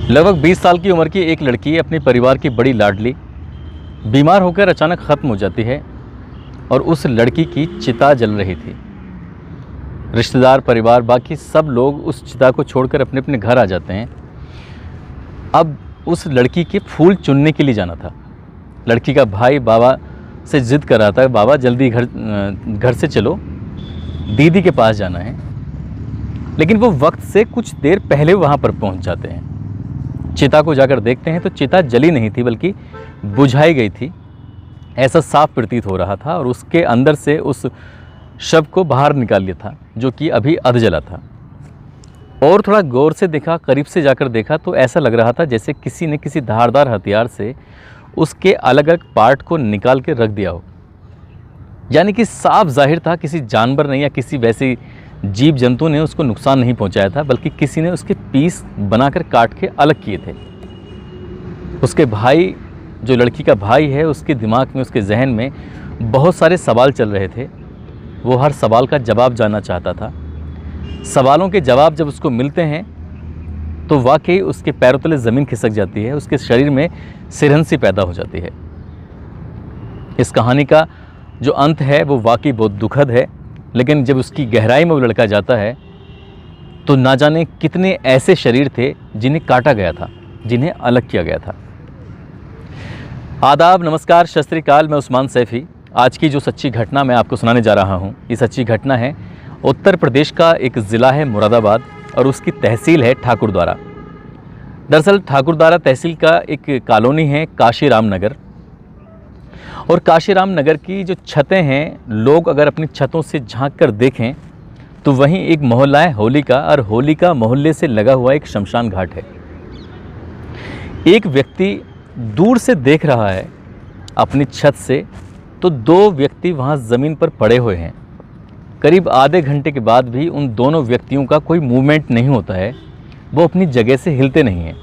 लगभग 20 साल की उम्र की एक लड़की अपने परिवार की बड़ी लाडली बीमार होकर अचानक ख़त्म हो जाती है और उस लड़की की चिता जल रही थी। रिश्तेदार, परिवार, बाकी सब लोग उस चिता को छोड़कर अपने अपने घर आ जाते हैं। अब उस लड़की के फूल चुनने के लिए जाना था। लड़की का भाई बाबा से ज़िद कर रहा था, बाबा जल्दी घर से चलो, दीदी के पास जाना है। लेकिन वो वक्त से कुछ देर पहले वहाँ पर पहुँच जाते हैं। चिता को जाकर देखते हैं तो चिता जली नहीं थी बल्कि बुझाई गई थी, ऐसा साफ प्रतीत हो रहा था। और उसके अंदर से उस शव को बाहर निकाल लिया था जो कि अभी अध जला था। और थोड़ा गौर से देखा, करीब से जाकर देखा तो ऐसा लग रहा था जैसे किसी ने किसी धारदार हथियार से उसके अलग अलग पार्ट को निकाल के रख दिया हो। यानी कि साफ जाहिर था किसी जानवर ने या किसी वैसे जीव जंतु ने उसको नुकसान नहीं पहुंचाया था, बल्कि किसी ने उसके पीस बनाकर काट के अलग किए थे। उसके भाई, जो लड़की का भाई है, उसके दिमाग में, उसके जहन में बहुत सारे सवाल चल रहे थे। वो हर सवाल का जवाब जानना चाहता था। सवालों के जवाब जब उसको मिलते हैं तो वाकई उसके पैरों तले ज़मीन खिसक जाती है, उसके शरीर में सिरहंसी पैदा हो जाती है। इस कहानी का जो अंत है वो वाकई बहुत दुखद है, लेकिन जब उसकी गहराई में वो लड़का जाता है तो ना जाने कितने ऐसे शरीर थे जिन्हें काटा गया था, जिन्हें अलग किया गया था। आदाब, नमस्कार, सत श्री अकाल। मैं उस्मान सैफ़ी। आज की जो सच्ची घटना मैं आपको सुनाने जा रहा हूँ, ये सच्ची घटना है उत्तर प्रदेश का एक ज़िला है मुरादाबाद और उसकी तहसील है ठाकुरद्वारा। दरअसल ठाकुरद्वारा तहसील का एक कॉलोनी है काशीराम नगर। और काशीराम नगर की जो छतें हैं, लोग अगर अपनी छतों से झांक कर देखें तो वहीं एक मोहल्ला है होलिका, और होलिका मोहल्ले से लगा हुआ एक शमशान घाट है। एक व्यक्ति दूर से देख रहा है अपनी छत से, तो दो व्यक्ति वहाँ ज़मीन पर पड़े हुए हैं। करीब आधे घंटे के बाद भी उन दोनों व्यक्तियों का कोई मूवमेंट नहीं होता है, वो अपनी जगह से हिलते नहीं हैं।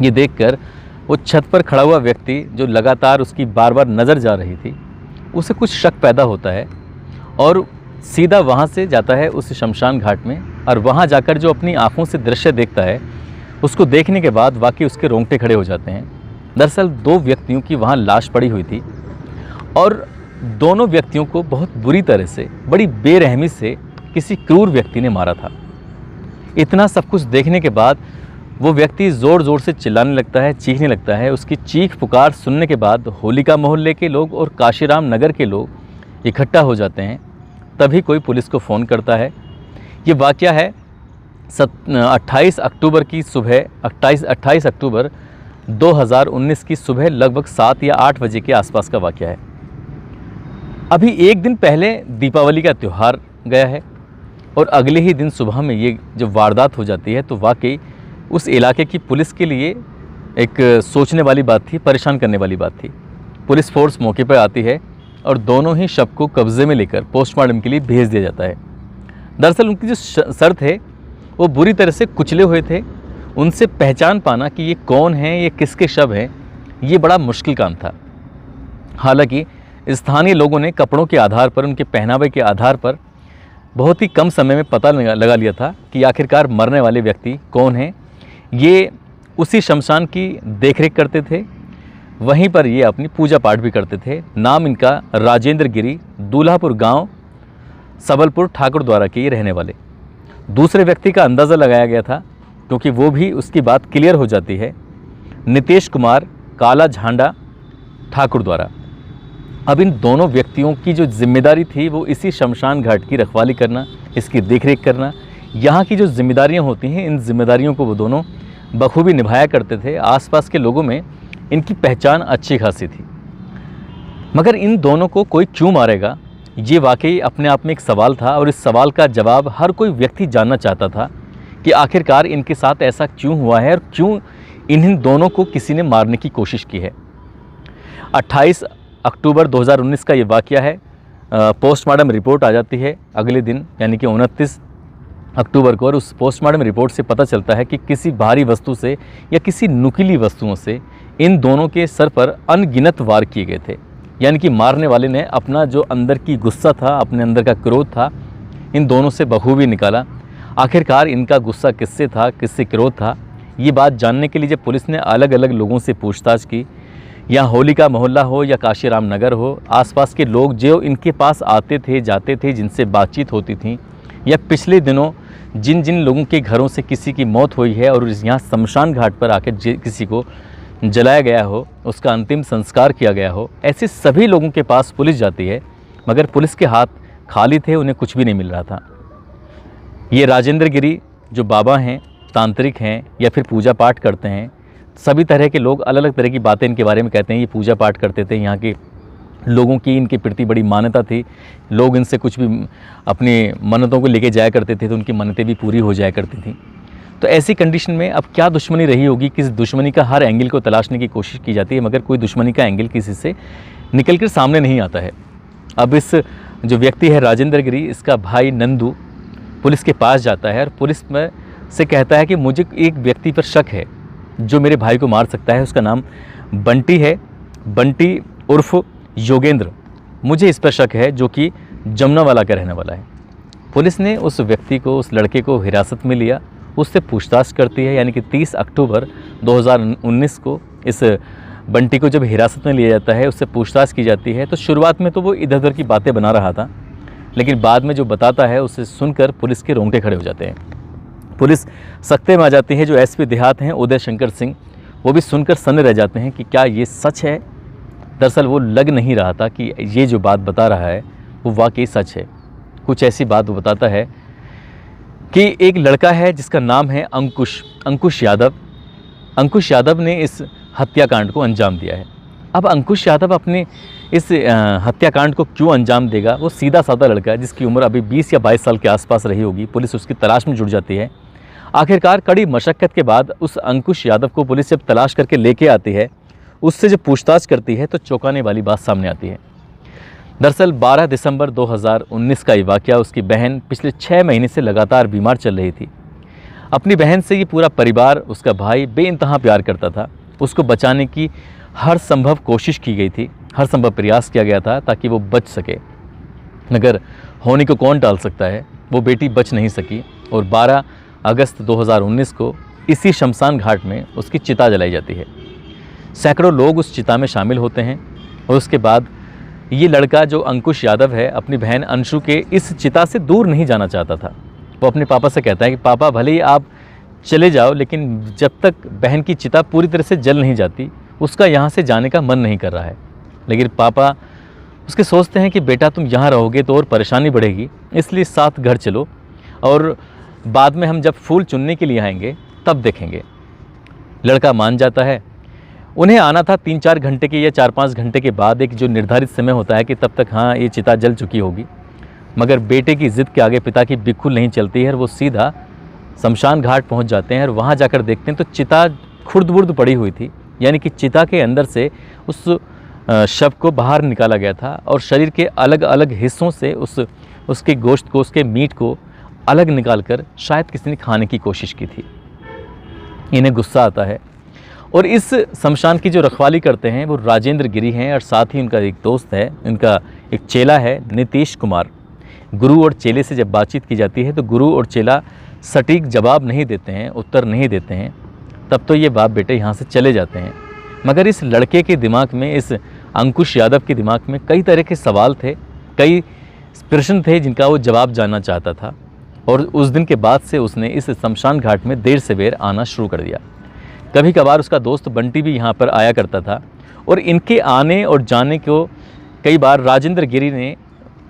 ये देखकर वो छत पर खड़ा हुआ व्यक्ति, जो लगातार उसकी बार बार नज़र जा रही थी, उसे कुछ शक पैदा होता है और सीधा वहाँ से जाता है उस शमशान घाट में। और वहाँ जाकर जो अपनी आँखों से दृश्य देखता है, उसको देखने के बाद वाकई उसके रोंगटे खड़े हो जाते हैं। दरअसल दो व्यक्तियों की वहाँ लाश पड़ी हुई थी और दोनों व्यक्तियों को बहुत बुरी तरह से, बड़ी बेरहमी से किसी क्रूर व्यक्ति ने मारा था। इतना सब कुछ देखने के बाद वो व्यक्ति ज़ोर ज़ोर से चिल्लाने लगता है, चीखने लगता है। उसकी चीख पुकार सुनने के बाद होलिका मोहल्ले के लोग और काशीराम नगर के लोग इकट्ठा हो जाते हैं। तभी कोई पुलिस को फ़ोन करता है। ये वाक़या है 28 अक्टूबर की सुबह, 28 अक्टूबर 2019 की सुबह लगभग 7 या 8 बजे के आसपास का वाक़या है। अभी एक दिन पहले दीपावली का त्यौहार गया है और अगले ही दिन सुबह में ये जब वारदात हो जाती है तो वाकई उस इलाके की पुलिस के लिए एक सोचने वाली बात थी, परेशान करने वाली बात थी। पुलिस फोर्स मौके पर आती है और दोनों ही शव को कब्ज़े में लेकर पोस्टमार्टम के लिए भेज दिया जाता है। दरअसल उनकी जो सर थे वो बुरी तरह से कुचले हुए थे। उनसे पहचान पाना कि ये कौन है, ये किसके शव हैं, ये बड़ा मुश्किल काम था। हालांकि स्थानीय लोगों ने कपड़ों के आधार पर, उनके पहनावे के आधार पर बहुत ही कम समय में पता लगा लिया था कि आखिरकार मरने वाले व्यक्ति कौन हैं। ये उसी शमशान की देखरेख करते थे, वहीं पर ये अपनी पूजा पाठ भी करते थे। नाम इनका राजेंद्र गिरी, दूल्हापुर गांव, सबलपुर ठाकुरद्वारा के ये रहने वाले। दूसरे व्यक्ति का अंदाज़ा लगाया गया था क्योंकि वो भी, उसकी बात क्लियर हो जाती है, नितेश कुमार, काला झांडा, ठाकुरद्वारा। अब इन दोनों व्यक्तियों की जो जिम्मेदारी थी वो इसी शमशान घाट की रखवाली करना, इसकी देखरेख करना, यहाँ की जो जिम्मेदारियाँ होती हैं, इन जिम्मेदारियों को वो दोनों बखूबी निभाया करते थे। आसपास के लोगों में इनकी पहचान अच्छी खासी थी। मगर इन दोनों को कोई क्यों मारेगा, ये वाकई अपने आप में एक सवाल था और इस सवाल का जवाब हर कोई व्यक्ति जानना चाहता था कि आखिरकार इनके साथ ऐसा क्यों हुआ है और क्यों इन दोनों को किसी ने मारने की कोशिश की है। 28 अक्टूबर 2019 का ये वाक़या है। पोस्टमार्टम रिपोर्ट आ जाती है अगले दिन, यानी कि 29 अक्टूबर को, और उस पोस्टमार्टम रिपोर्ट से पता चलता है कि किसी भारी वस्तु से या किसी नुकीली वस्तुओं से इन दोनों के सर पर अनगिनत वार किए गए थे। यानी कि मारने वाले ने अपना जो अंदर की गुस्सा था, अपने अंदर का क्रोध था, इन दोनों से बखूबी निकाला। आखिरकार इनका गुस्सा किससे था, किससे क्रोध था, ये बात जानने के लिए जब पुलिस ने अलग अलग लोगों से पूछताछ की, या होली का मोहल्ला हो या काशीराम नगर हो, आसपास के लोग जो इनके पास आते थे जाते थे, जिनसे बातचीत होती थी, या पिछले दिनों जिन जिन लोगों के घरों से किसी की मौत हुई है और यहाँ शमशान घाट पर आकर किसी को जलाया गया हो, उसका अंतिम संस्कार किया गया हो, ऐसे सभी लोगों के पास पुलिस जाती है, मगर पुलिस के हाथ खाली थे, उन्हें कुछ भी नहीं मिल रहा था। ये राजेंद्र गिरी जो बाबा हैं, तांत्रिक हैं या फिर पूजा पाठ करते हैं, सभी तरह के लोग अलग अलग तरह की बातें इनके बारे में कहते हैं। ये पूजा पाठ करते थे, यहाँ के लोगों की इनके प्रति बड़ी मान्यता थी, लोग इनसे कुछ भी अपनी मन्नतों को लेके जाया करते थे तो उनकी मन्नतें भी पूरी हो जाया करती थी। तो ऐसी कंडीशन में अब क्या दुश्मनी रही होगी, किस दुश्मनी का हर एंगल को तलाशने की कोशिश की जाती है, मगर कोई दुश्मनी का एंगल किसी से निकल कर सामने नहीं आता है। अब इस जो व्यक्ति है राजेंद्र गिरी, इसका भाई नंदू पुलिस के पास जाता है और पुलिस में से कहता है कि मुझे एक व्यक्ति पर शक है जो मेरे भाई को मार सकता है। उसका नाम बंटी है, बंटी उर्फ योगेंद्र। मुझे इस पर शक है, जो कि जमुनावाला का रहने वाला है। पुलिस ने उस व्यक्ति को, उस लड़के को हिरासत में लिया, उससे पूछताछ करती है। यानी कि 30 अक्टूबर 2019 को इस बंटी को जब हिरासत में लिया जाता है, उससे पूछताछ की जाती है। तो शुरुआत में तो वो इधर उधर की बातें बना रहा था, लेकिन बाद में जो बताता है उसे सुनकर पुलिस के रोंगटे खड़े हो जाते हैं। पुलिस सख्ते में आ जाती है। जो एसपी देहात हैं उदय शंकर सिंह, वो भी सुनकर सन्न रह जाते हैं कि क्या ये सच है। दरअसल वो लग नहीं रहा था कि ये जो बात बता रहा है वो वाकई सच है। कुछ ऐसी बात वो बताता है कि एक लड़का है जिसका नाम है अंकुश यादव। अंकुश यादव ने इस हत्याकांड को अंजाम दिया है। अब अंकुश यादव अपने इस हत्याकांड को क्यों अंजाम देगा? वो सीधा साधा लड़का है जिसकी उम्र अभी 20 या 22 साल के आसपास रही होगी। पुलिस उसकी तलाश में जुट जाती है। आखिरकार कड़ी मशक्क़त के बाद उस अंकुश यादव को पुलिस जब तलाश करके लेके आती है, उससे जब पूछताछ करती है तो चौंकाने वाली बात सामने आती है। दरअसल 12 दिसंबर 2019 का ये वाक़या, उसकी बहन पिछले 6 महीने से लगातार बीमार चल रही थी। अपनी बहन से ये पूरा परिवार, उसका भाई बेइंतहा प्यार करता था। उसको बचाने की हर संभव कोशिश की गई थी, हर संभव प्रयास किया गया था ताकि वो बच सके, मगर होने को कौन टाल सकता है। वो बेटी बच नहीं सकी और 12 अगस्त 2019 को इसी शमशान घाट में उसकी चिता जलाई जाती है। सैकड़ों लोग उस चिता में शामिल होते हैं और उसके बाद ये लड़का जो अंकुश यादव है, अपनी बहन अंशु के इस चिता से दूर नहीं जाना चाहता था। वो अपने पापा से कहता है कि पापा भले ही आप चले जाओ, लेकिन जब तक बहन की चिता पूरी तरह से जल नहीं जाती उसका यहाँ से जाने का मन नहीं कर रहा है। लेकिन पापा उसके सोचते हैं कि बेटा तुम यहाँ रहोगे तो और परेशानी बढ़ेगी, इसलिए साथ घर चलो और बाद में हम जब फूल चुनने के लिए आएंगे तब देखेंगे। लड़का मान जाता है। उन्हें आना था 3-4 घंटे के या 4-5 घंटे के बाद, एक जो निर्धारित समय होता है कि तब तक हाँ ये चिता जल चुकी होगी। मगर बेटे की ज़िद के आगे पिता की बिल्कुल नहीं चलती है और वो सीधा शमशान घाट पहुंच जाते हैं और वहां जाकर देखते हैं तो चिता खुर्द-बुर्द पड़ी हुई थी। यानी कि चिता के अंदर से उस शव को बाहर निकाला गया था और शरीर के अलग अलग हिस्सों से उसके गोश्त को, उसके मीट को अलग निकालकर शायद किसी ने खाने की कोशिश की थी। इन्हें गुस्सा आता है और इस शमशान की जो रखवाली करते हैं वो राजेंद्र गिरी हैं और साथ ही उनका एक दोस्त है, उनका एक चेला है नीतीश कुमार। गुरु और चेले से जब बातचीत की जाती है तो गुरु और चेला सटीक जवाब नहीं देते हैं, उत्तर नहीं देते हैं। तब तो ये बाप बेटे यहाँ से चले जाते हैं। मगर इस लड़के के दिमाग में, इस अंकुश यादव के दिमाग में कई तरह के सवाल थे, कई प्रश्न थे जिनका वो जवाब जानना चाहता था। और उस दिन के बाद से उसने इस शमशान घाट में देर से बेर आना शुरू कर दिया। कभी कभार उसका दोस्त बंटी भी यहाँ पर आया करता था और इनके आने और जाने को कई बार राजेंद्र गिरी ने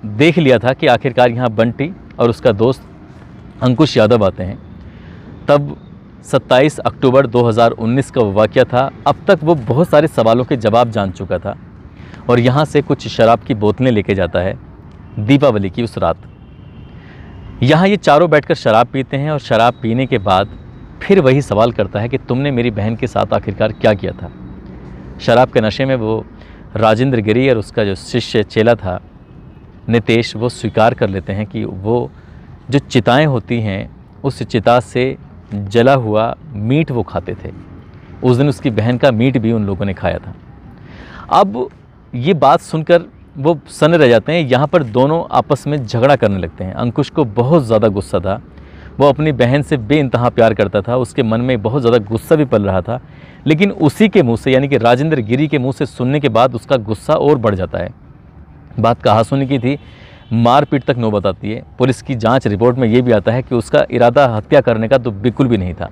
देख लिया था कि आखिरकार यहाँ बंटी और उसका दोस्त अंकुश यादव आते हैं। तब 27 अक्टूबर 2019 का वाक़या था। अब तक वो बहुत सारे सवालों के जवाब जान चुका था और यहाँ से कुछ शराब की बोतलें लेके जाता है दीपावली की उस रात। यहाँ ये चारों बैठकर शराब पीते हैं और शराब पीने के बाद फिर वही सवाल करता है कि तुमने मेरी बहन के साथ आखिरकार क्या किया था। शराब के नशे में वो राजेंद्र गिरी और उसका जो शिष्य चेला था नितेश, वो स्वीकार कर लेते हैं कि वो जो चिताएं होती हैं उस चिता से जला हुआ मीट वो खाते थे। उस दिन उसकी बहन का मीट भी उन लोगों ने खाया था। अब ये बात सुनकर वो सन्न रह जाते हैं। यहाँ पर दोनों आपस में झगड़ा करने लगते हैं। अंकुश को बहुत ज़्यादा गुस्सा था। वो अपनी बहन से बेइंतहा प्यार करता था, उसके मन में बहुत ज़्यादा गुस्सा भी पल रहा था। लेकिन उसी के मुंह से, यानी कि राजेंद्र गिरी के मुंह से सुनने के बाद उसका गुस्सा और बढ़ जाता है। बात कहासुनी की थी, मारपीट तक नौबत आती है। पुलिस की जांच रिपोर्ट में ये भी आता है कि उसका इरादा हत्या करने का तो बिल्कुल भी नहीं था,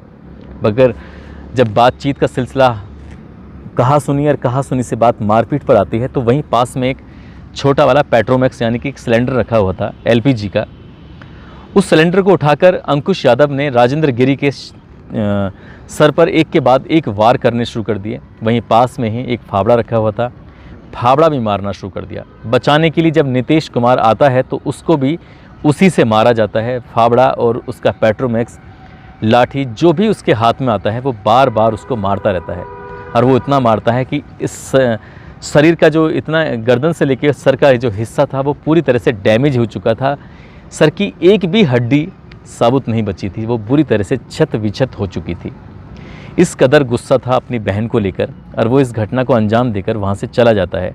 मगर जब बातचीत का सिलसिला कहासुनी और कहासुनी से बात मारपीट पर आती है, तो वहीं पास में एक छोटा वाला पेट्रोमैक्स यानी कि एक सिलेंडर रखा हुआ था एलपीजी का। उस सिलेंडर को उठाकर अंकुश यादव ने राजेंद्र गिरी के सर पर एक के बाद एक वार करने शुरू कर दिए। वहीं पास में ही एक फावड़ा रखा हुआ था, फावड़ा भी मारना शुरू कर दिया। बचाने के लिए जब नीतीश कुमार आता है तो उसको भी उसी से मारा जाता है। फावड़ा और उसका पेट्रोमैक्स लाठी जो भी उसके हाथ में आता है वो बार बार उसको मारता रहता है, और वो इतना मारता है कि इस शरीर का जो इतना गर्दन से लेकर सर का जो हिस्सा था वो पूरी तरह से डैमेज हो चुका था। सर की एक भी हड्डी साबुत नहीं बची थी, वो बुरी तरह से क्षत विक्षत हो चुकी थी। इस कदर गुस्सा था अपनी बहन को लेकर, और वो इस घटना को अंजाम देकर वहाँ से चला जाता है।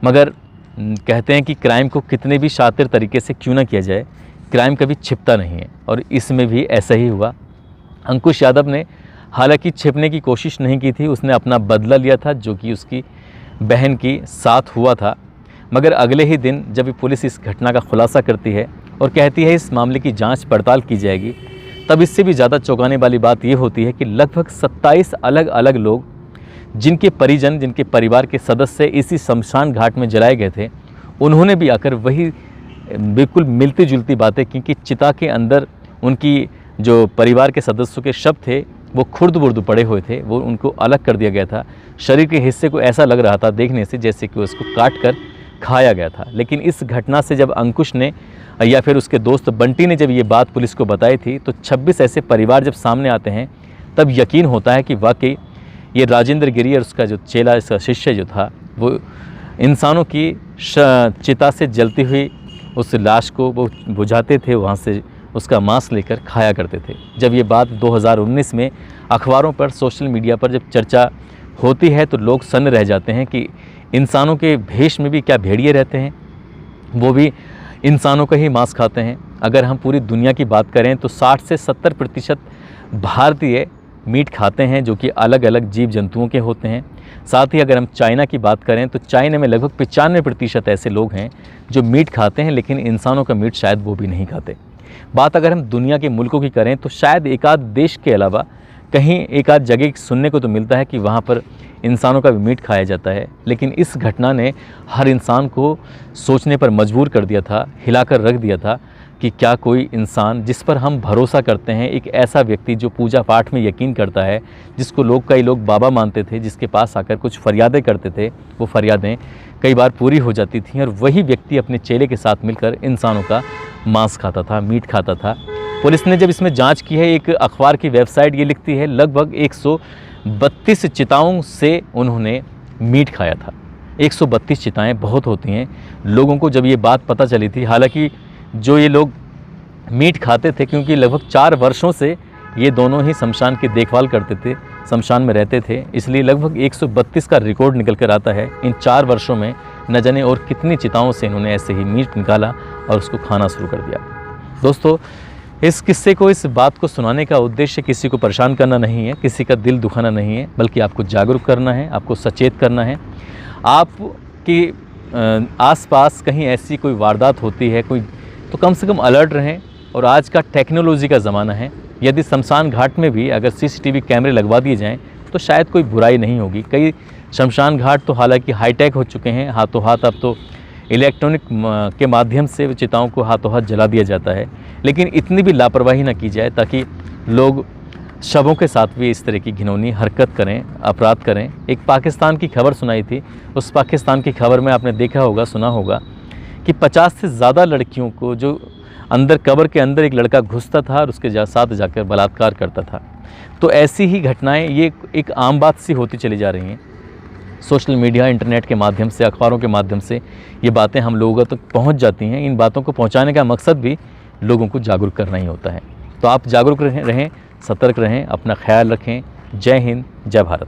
मगर कहते हैं कि क्राइम को कितने भी शातिर तरीके से क्यों ना किया जाए, क्राइम कभी छिपता नहीं है, और इसमें भी ऐसा ही हुआ। अंकुश यादव ने हालांकि छिपने की कोशिश नहीं की थी, उसने अपना बदला लिया था जो कि उसकी बहन की साथ हुआ था। मगर अगले ही दिन जब पुलिस इस घटना का खुलासा करती है और कहती है इस मामले की जांच पड़ताल की जाएगी, तब इससे भी ज़्यादा चौंकाने वाली बात ये होती है कि लगभग 27 अलग अलग लोग, जिनके परिजन, जिनके परिवार के सदस्य इसी शमशान घाट में जलाए गए थे, उन्होंने भी आकर वही बिल्कुल मिलती जुलती बातें की कि चिता के अंदर उनकी जो परिवार के सदस्यों के शव थे वो खुर्द बुर्द पड़े हुए थे, वो उनको अलग कर दिया गया था। शरीर के हिस्से को ऐसा लग रहा था देखने से जैसे कि उसको काट कर खाया गया था। लेकिन इस घटना से जब अंकुश ने या फिर उसके दोस्त बंटी ने जब ये बात पुलिस को बताई थी, तो 26 ऐसे परिवार जब सामने आते हैं तब यकीन होता है कि वाकई ये राजेंद्र गिरी और उसका जो चेला, इसका शिष्य जो था, वो इंसानों की चिता से जलती हुई उस लाश को वो बुझाते थे, वहाँ से उसका मांस लेकर खाया करते थे। जब ये बात 2019 में अखबारों पर, सोशल मीडिया पर जब चर्चा होती है तो लोग सन्न रह जाते हैं कि इंसानों के भेष में भी क्या भेड़िए रहते हैं, वो भी इंसानों का ही मांस खाते हैं। अगर हम पूरी दुनिया की बात करें तो 60 से 70% भारतीय मीट खाते हैं जो कि अलग अलग जीव जंतुओं के होते हैं। साथ ही अगर हम चाइना की बात करें तो चाइना में लगभग 95% ऐसे लोग हैं जो मीट खाते हैं, लेकिन इंसानों का मीट शायद वो भी नहीं खाते। बात अगर हम दुनिया के मुल्कों की करें तो शायद एक आध देश के अलावा कहीं एक आध जगह सुनने को तो मिलता है कि वहाँ पर इंसानों का भी मीट खाया जाता है। लेकिन इस घटना ने हर इंसान को सोचने पर मजबूर कर दिया था, हिलाकर रख दिया था कि क्या कोई इंसान जिस पर हम भरोसा करते हैं, एक ऐसा व्यक्ति जो पूजा पाठ में यकीन करता है, जिसको कई लोग बाबा मानते थे, जिसके पास आकर कुछ फरियादें करते थे, वो फरियादें कई बार पूरी हो जाती थीं, और वही व्यक्ति अपने चेले के साथ मिलकर इंसानों का मांस खाता था, मीट खाता था। पुलिस ने जब इसमें जांच की है, एक अखबार की वेबसाइट ये लिखती है लगभग 132 चिताओं से उन्होंने मीट खाया था। 132 चिताएँ बहुत होती हैं। लोगों को जब ये बात पता चली थी, हालांकि जो ये लोग मीट खाते थे, क्योंकि लगभग 4 वर्षों से ये दोनों ही शमशान की देखभाल करते थे, शमशान में रहते थे, इसलिए लगभग 132 का रिकॉर्ड निकल कर आता है। इन 4 वर्षों में न जाने और कितनी चिताओं से इन्होंने ऐसे ही मीट निकाला और उसको खाना शुरू कर दिया। दोस्तों, इस किस्से को, इस बात को सुनाने का उद्देश्य किसी को परेशान करना नहीं है, किसी का दिल दुखाना नहीं है, बल्कि आपको जागरूक करना है, आपको सचेत करना है। आपकी आसपास कहीं ऐसी कोई वारदात होती है कोई, तो कम से कम अलर्ट रहें। और आज का टेक्नोलॉजी का ज़माना है, यदि शमशान घाट में भी अगर CCTV कैमरे लगवा दिए जाएं तो शायद कोई बुराई नहीं होगी। कई शमशान घाट तो हालांकि हाईटेक हो चुके हैं, हाथों हाथ अब तो इलेक्ट्रॉनिक के माध्यम से चिताओं को हाथों हाथ जला दिया जाता है। लेकिन इतनी भी लापरवाही ना की जाए ताकि लोग शवों के साथ भी इस तरह की घिनौनी हरकत करें, अपराध करें। एक पाकिस्तान की खबर सुनाई थी, उस पाकिस्तान की खबर में आपने देखा होगा, सुना होगा कि 50 से ज़्यादा लड़कियों को जो अंदर कब्र के अंदर एक लड़का घुसता था और उसके साथ जाकर बलात्कार करता था। तो ऐसी ही घटनाएं ये एक आम बात सी होती चली जा रही हैं। सोशल मीडिया, इंटरनेट के माध्यम से, अखबारों के माध्यम से ये बातें हम लोगों तक पहुंच जाती हैं। इन बातों को पहुंचाने का मकसद भी लोगों को जागरूक करना ही होता है। तो आप जागरूक रहें, सतर्क रहें, अपना ख्याल रखें। जय हिंद, जय भारत।